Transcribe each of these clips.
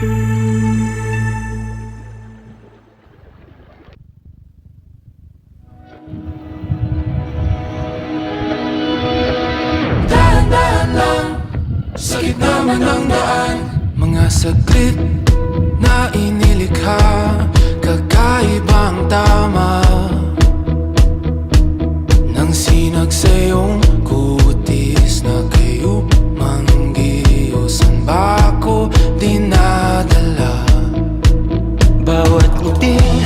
Dahan-dahan lang sa gitna man ng daan, mga saglit na inilikha, kakaibang tama nang sinag sa iyong kutis na kayo manggiusan ba ako dinadala? Bawat ngiting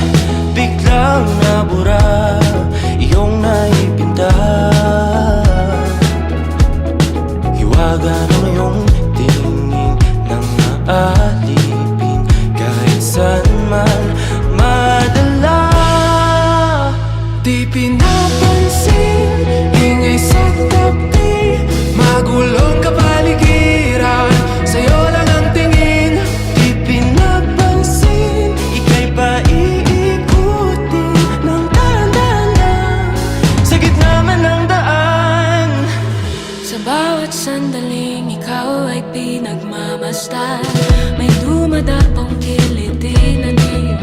biglang nabura, iyong naipinta. Hiwaga ng iyong tingin nang naalipin kahit saan man madala. Di pinapansin, ingay sa tabi, magulong kapaligiran, sa'yo lang ang tingin. Di pinapansin, ika'y paiikutin ng dahan-dahan sa gitna man ng daan. Sa bawat sandaling ikaw ay pinagmamasdan, may dumadapong kiliti na di